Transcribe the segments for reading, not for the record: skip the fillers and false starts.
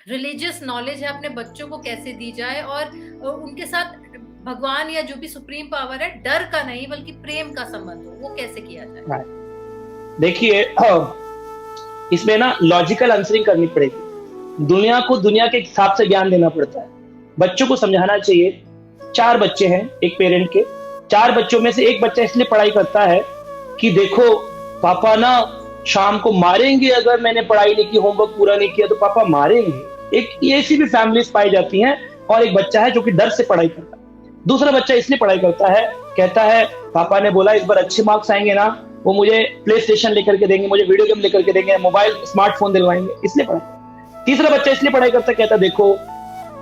Religious knowledge है अपने बच्चों को कैसे दी जाए, और उनके साथ भगवान या जो भी सुप्रीम पावर है, डर का नहीं बल्कि प्रेम का संबंध हो, वो कैसे किया जाए? देखिए, इसमें ना लॉजिकल आंसरिंग करनी पड़ेगी। दुनिया को दुनिया के हिसाब से ज्ञान देना पड़ता है। बच्चों को समझाना चाहिए। 4 बच्चे हैं एक पेरेंट के। 4 बच्चों में से एक बच्चा इसलिए पढ़ाई करता है कि देखो पापा ना शाम को मारेंगे अगर मैंने पढ़ाई नहीं की, होमवर्क पूरा नहीं किया तो पापा मारेंगे। एक ऐसी भी फैमिलीज पाई जाती हैं। और एक बच्चा है जो कि डर से पढ़ाई करता है। दूसरा बच्चा इसलिए पढ़ाई करता है, कहता है पापा ने बोला इस बार अच्छे मार्क्स आएंगे ना, वो मुझे प्ले स्टेशन लेकर के देंगे, मुझे वीडियो गेम लेकर के देंगे, मोबाइल स्मार्टफोन दिलवाएंगे, इसलिए पढ़ाई। तीसरा बच्चा इसलिए पढ़ाई करता है, कहता देखो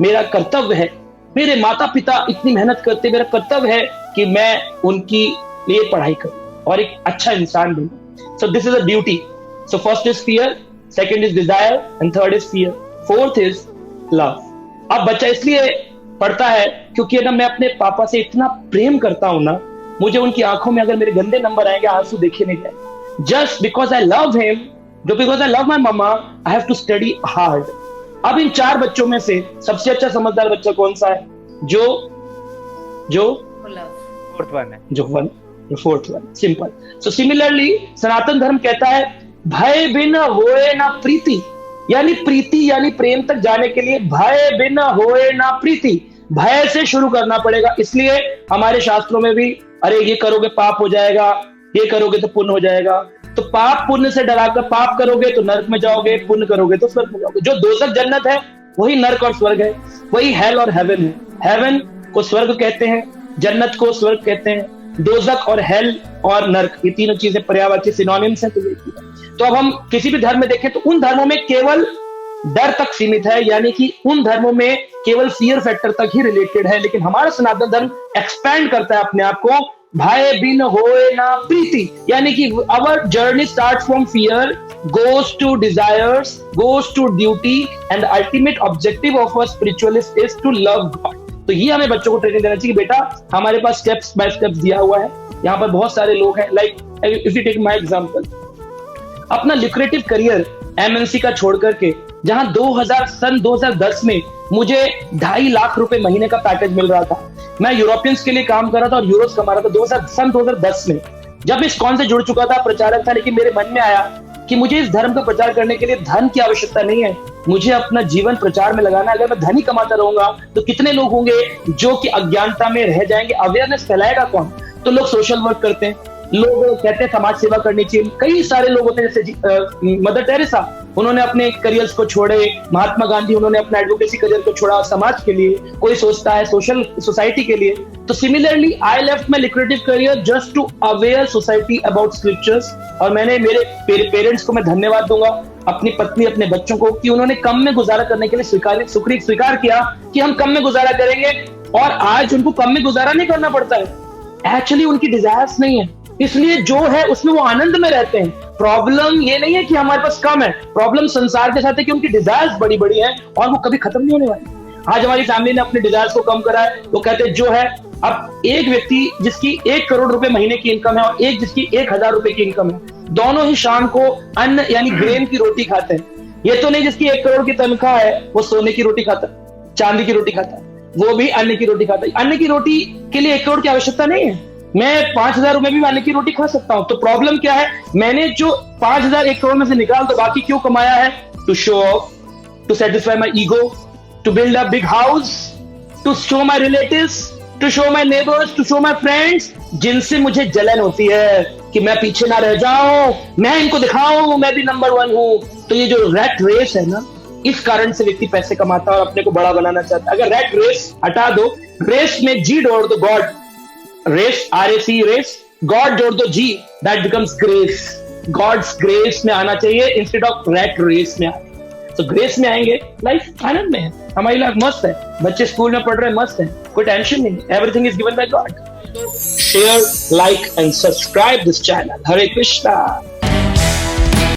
मेरा कर्तव्य है, मेरे माता पिता इतनी मेहनत करते, मेरा कर्तव्य है कि मैं उनकी लिए पढ़ाई करूं और एक अच्छा इंसान बनूं। So this is a duty. So first is fear, second is desire and third is fear, fourth is love. अब बच्चा इसलिए पढ़ता है क्योंकि ना मैं अपने पापा से इतना प्रेम करता हूं ना, मुझे उनकी आंखों में अगर मेरे गंदे नंबर आएंगे आंसू देखे नहीं जाए। Just because I love him, because I love my mamma, I have to study hard. अब इन 4 बच्चों में से सबसे अच्छा समझदार बच्चा कौन सा है? जो फोर्थ वन है, जो fourth one. Simple. So similarly Sanatan Dharma कहता है भय बिन होए ना प्रीति, यानी प्रीति यानी प्रेम तक जाने के लिए भय बिन होए ना प्रीति, भय से शुरू करना पड़ेगा। इसलिए हमारे शास्त्रों में भी अरे ये करोगे पाप हो जाएगा, ये करोगे तो पुण्य हो जाएगा। तो पाप पुण्य से डराकर, पाप करोगे तो नरक में जाओगे, पुण्य करोगे तो स्वर्ग में जाओगे। जो दोजख जन्नत है वही नरक और स्वर्ग है, वही हेल और हेवन है। हेवन को स्वर्ग कहते हैं, जन्नत को स्वर्ग कहते हैं। दोजख और हेल और नरक ये तीनों चीजें पर्यायवाची सिनोनिम्स हैं। तो अब हम किसी भी धर्म में देखें तो उन धर्मों में केवल डर तक सीमित है, यानी कि उन धर्मों में केवल फियर फैक्टर तक ही रिलेटेड है। लेकिन हमारा सनातन धर्म एक्सपैंड करता है अपने आप को, भय बिन होए ना प्रीति, यानी कि our journey starts from fear, goes to desires, goes to duty, and ultimate objective of a spiritualist is to love God. तो ये हमें बच्चों को ट्रेनिंग देना चाहिए। बेटा हमारे पास स्टेप्स बाय स्टेप्स दिया हुआ है। यहाँ पर बहुत सारे लोग हैं, like if you take my example, अपना लिक्रेटिव करियर एमएनसी का छोड़ करके, जहां सन 2010 में मुझे 2.5 लाख रुपए महीने का पैकेज मिल रहा था, मैं यूरोपियंस के लिए काम कर रहा था और यूरोस कमा रहा था सन 2010 में। जब इस कौन से जुड़ चुका था, प्रचारक था, लेकिन मेरे मन में आया कि मुझे इस धर्म का प्रचार करने के लिए धन की आवश्यकता नहीं है, मुझे अपना जीवन प्रचार में लगाना है। अगर मैं धन ही कमाता रहूंगा तो कितने लोग होंगे जो कि अज्ञानता में रह जाएंगे, अवेयरनेस फैलाएगा कौन? तो लोग सोशल वर्क करते हैं, लोग कहते हैं समाज सेवा करनी चाहिए। कई सारे लोग होते हैं, जैसे मदर टेरेसा, उन्होंने अपने करियर्स को छोड़े, महात्मा गांधी उन्होंने अपना एडवोकेसी करियर को छोड़ा समाज के लिए, कोई सोचता है सोशल सोसाइटी के लिए। तो similarly I left my lucrative career just to aware society about scriptures. और मैंने मेरे पेरेंट्स को मैं धन्यवाद दूंगा, अपनी पत्नी, अपने बच्चों को, कि उन्होंने कम में गुजारा करने के लिए स्वीकार किया कि हम कम में गुजारा करेंगे। और आज उनको कम में गुजारा नहीं करना पड़ता है, एक्चुअली उनकी डिजायर्स नहीं है, इसलिए जो है उसमें वो आनंद में रहते हैं। प्रॉब्लम ये नहीं है कि हमारे पास कम है, प्रॉब्लम संसार के साथ है कि उनकी डिजायर्स बड़ी बड़ी हैं और वो कभी खत्म नहीं होने वाली। आज हमारी फैमिली ने अपने डिजायर्स को कम करा है। वो कहते हैं जो है, अब एक व्यक्ति जिसकी 1 करोड़ रुपए महीने की इनकम है और एक जिसकी 1,000 रुपए की इनकम है, दोनों ही शाम को अन्न यानी ग्रेन की रोटी खाते हैं। ये तो नहीं जिसकी 1 करोड़ की तनख्वाह है वो सोने की रोटी खाता है, चांदी की रोटी खाता है, वो भी अन्न की रोटी खाता है। अन्न की रोटी के लिए 1 करोड़ की आवश्यकता नहीं है, मैं 5,000 रुपए भी वाले की रोटी खा सकता हूं। तो प्रॉब्लम क्या है, मैंने जो 5,000 1 करोड़ में से निकाल तो बाकी क्यों कमाया है? To show off, to satisfy my ego, to build a big house, to show my relatives, to show my neighbours, to show my friends, जिनसे मुझे जलन होती है कि मैं पीछे ना रह जाऊं, मैं इनको दिखाऊं मैं भी नंबर 1 हूं। तो ये जो रैट रेस है ना, इस कारण से व्यक्ति पैसे कमाता है और अपने को बड़ा बनाना चाहता है। अगर रैट रेस हटा दो, रेस में जी जोड़ दो, God race, RAC race, God जोड़ दो G, that becomes grace. God's grace में आना चाहिए इंस्टेड ऑफ रैट रेस में आने। तो ग्रेस में आएंगे, लाइफ आनंद में है, हमारी लाइफ मस्त है, बच्चे स्कूल में पढ़ रहे हैं, मस्त है, कोई टेंशन नहीं, everything is given by God. Share, like and subscribe this channel. Hare Krishna.